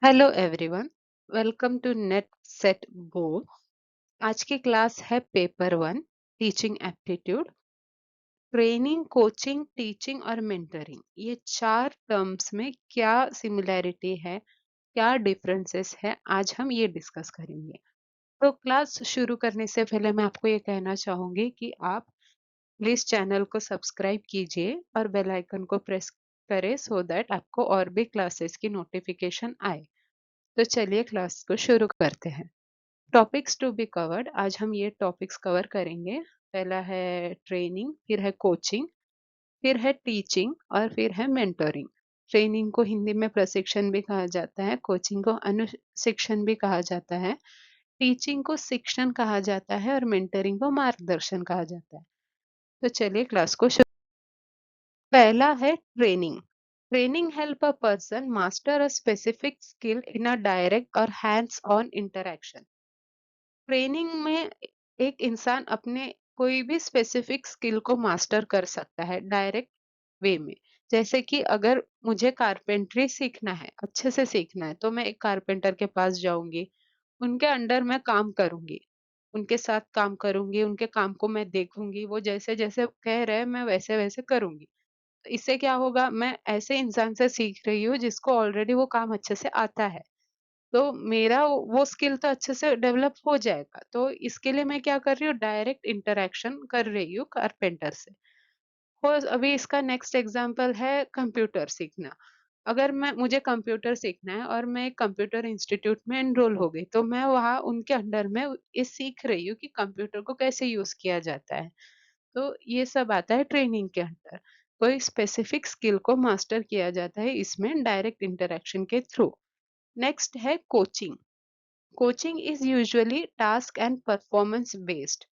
Hello everyone. Welcome to NET SET go. आज की class है paper one, teaching aptitude. Training, coaching, teaching और mentoring, ये चार टर्म्स में क्या सिमिलैरिटी है, क्या डिफरेंसेस है, आज हम ये डिस्कस करेंगे। तो क्लास शुरू करने से पहले मैं आपको ये कहना चाहूंगी कि आप प्लीज चैनल को सब्सक्राइब कीजिए और बेल आइकन को प्रेस करें सो दैट आपको और भी क्लासेस की नोटिफिकेशन आए। तो चलिए क्लास को शुरू करते हैं। टॉपिक्स टू बी कवर्ड, आज हम ये टॉपिक्स कवर करेंगे। पहला है ट्रेनिंग, फिर है कोचिंग, फिर है टीचिंग और फिर है मेंटरिंग। ट्रेनिंग को हिंदी में प्रशिक्षण भी कहा जाता है, कोचिंग को अनुशिक्षण भी कहा जाता है, टीचिंग को शिक्षण कहा जाता है और मेंटरिंग को मार्गदर्शन कहा जाता है। तो चलिए क्लास को शुरू। पहला है training. Training help a person master a specific skill in a direct और हैंड्स ऑन इंटरेक्शन। ट्रेनिंग में एक इंसान अपने कोई भी स्पेसिफिक स्किल को मास्टर कर सकता है डायरेक्ट वे में। जैसे कि अगर मुझे कारपेंट्री सीखना है, अच्छे से सीखना है, तो मैं एक कारपेंटर के पास जाऊंगी, उनके अंडर मैं काम करूंगी, उनके साथ काम करूंगी, उनके काम को मैं देखूंगी, वो जैसे जैसे कह रहे हैं मैं वैसे वैसे करूंगी। तो इससे क्या होगा, मैं ऐसे इंसान से सीख रही हूँ जिसको ऑलरेडी वो काम अच्छे से आता है। तो मेरा वो स्किल तो अच्छे से डेवलप हो जाएगा। तो इसके लिए मैं क्या कर रही हूँ, डायरेक्ट इंटरेक्शन कर रही हूँ कारपेंटर से। और अभी इसका नेक्स्ट एग्जांपल है कंप्यूटर सीखना। अगर मैं मुझे कंप्यूटर सीखना है और मैं एक कंप्यूटर इंस्टीट्यूट में एनरोल हो गई, तो मैं वहाँ उनके अंडर में ये सीख रही हूँ कि कंप्यूटर को कैसे यूज किया जाता है। तो ये सब आता है ट्रेनिंग के अंडर। कोई स्पेसिफिक स्किल को मास्टर किया जाता है इसमें डायरेक्ट इंटरेक्शन के थ्रू। नेक्स्ट है coaching. Coaching is usually task and performance based.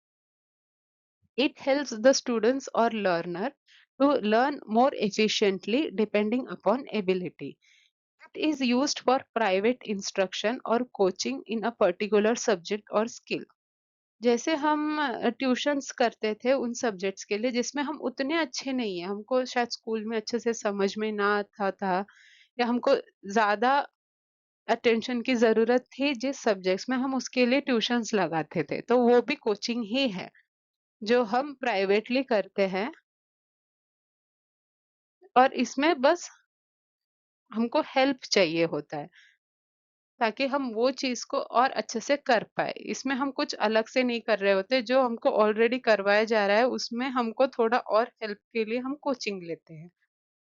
It helps the students or learner to learn more efficiently depending upon ability. It is used for private instruction or coaching in a particular subject or skill. जैसे हम tuitions करते थे उन subjects के लिए जिसमें हम उतने अच्छे नहीं है, हमको शायद स्कूल में अच्छे से समझ में ना आता था, या हमको ज्यादा अटेंशन की ज़रूरत थी जिस सब्जेक्ट्स में, हम उसके लिए ट्यूशन्स लगाते थे, तो वो भी कोचिंग ही है, जो हम प्राइवेटली करते हैं। और इसमें बस हमको हेल्प चाहिए होता है, ताकि हम वो चीज़ को और अच्छे से कर पाएँ। इसमें हम कुछ अलग से नहीं कर रहे होते, जो हमको ऑलरेडी करवाया जा रहा है, उसमें हमको थोड़ा और हेल्प के लिए हम कोचिंग लेते हैं।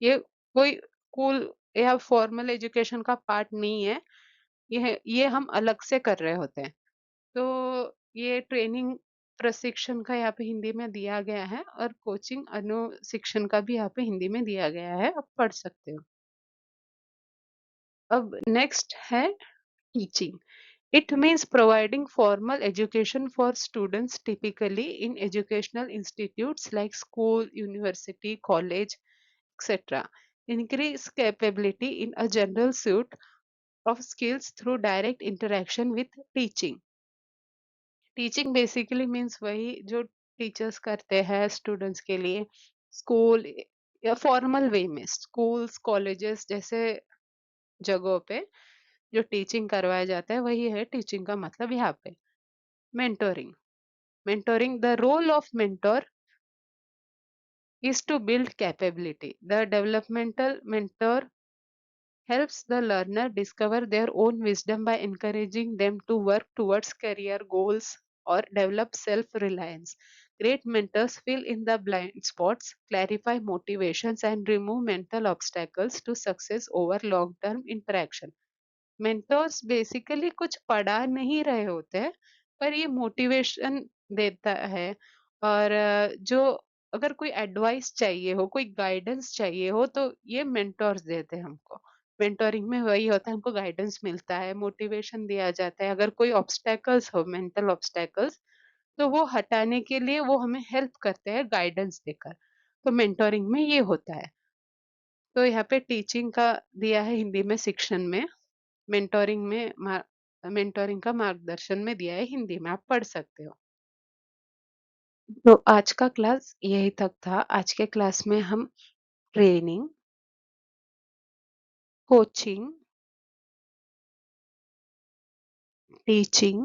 ये कोई स्कूल या फॉर्मल एजुकेशन का पार्ट नहीं है, ये हम अलग से कर रहे होते हैं। तो ये ट्रेनिंग प्रशिक्षण का यहाँ पे हिंदी में दिया गया है और कोचिंग अनुशिक्षण का भी यहाँ पे हिंदी में दिया गया है, आप पढ़ सकते हो। अब नेक्स्ट है teaching. It means providing formal education for students typically in educational institutes like school, university, college, etc. Increase capability in a general suite of skills through direct interaction with teaching. Teaching basically means वही जो teachers करते हैं students के लिए, school या formal way में schools, colleges जैसे जगहों पे जो टीचिंग करवाया जाता है, वही है टीचिंग का मतलब यहाँ पे। Mentoring. Mentoring, the role of mentor is to build capability. The developmental mentor helps the learner discover their own wisdom by encouraging them to work towards career goals or develop self reliance. Great mentors fill in the blind spots, clarify motivations, and remove mental obstacles to success over long term interaction. Mentors basically कुछ पढ़ा नहीं रहे होते हैं, पर ये motivation देता है। और जो अगर कोई एडवाइस चाहिए हो, कोई गाइडेंस चाहिए हो, तो ये मेंटोर्स देते हैं हमको। मेंटोरिंग में वही होता है, हमको गाइडेंस मिलता है, मोटिवेशन दिया जाता है। अगर कोई ऑब्स्टेकल्स हो, मेंटल ऑब्स्टेकल्स, तो वो हटाने के लिए वो हमें हेल्प करते हैं गाइडेंस देकर। तो मेंटोरिंग में ये होता है। तो यहाँ पे टीचिंग का दिया है हिंदी में शिक्षण में, मेंटोरिंग में मेंटोरिंग का मार्गदर्शन में दिया है हिंदी में, आप पढ़ सकते हो। तो आज का क्लास यही तक था। आज के क्लास में हम ट्रेनिंग, कोचिंग, टीचिंग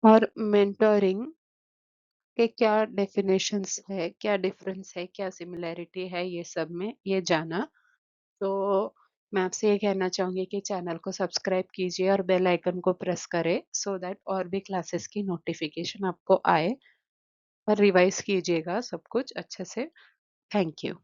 और मेंटोरिंग के क्या डेफिनेशंस है, क्या डिफरेंस है, क्या सिमिलैरिटी है, ये सब में ये जाना। तो मैं आपसे ये कहना चाहूंगी कि चैनल को सब्सक्राइब कीजिए और बेल आइकन को प्रेस करें सो दैट और भी क्लासेस की नोटिफिकेशन आपको आए, और रिवाइज कीजिएगा सब कुछ अच्छे से। Thank you.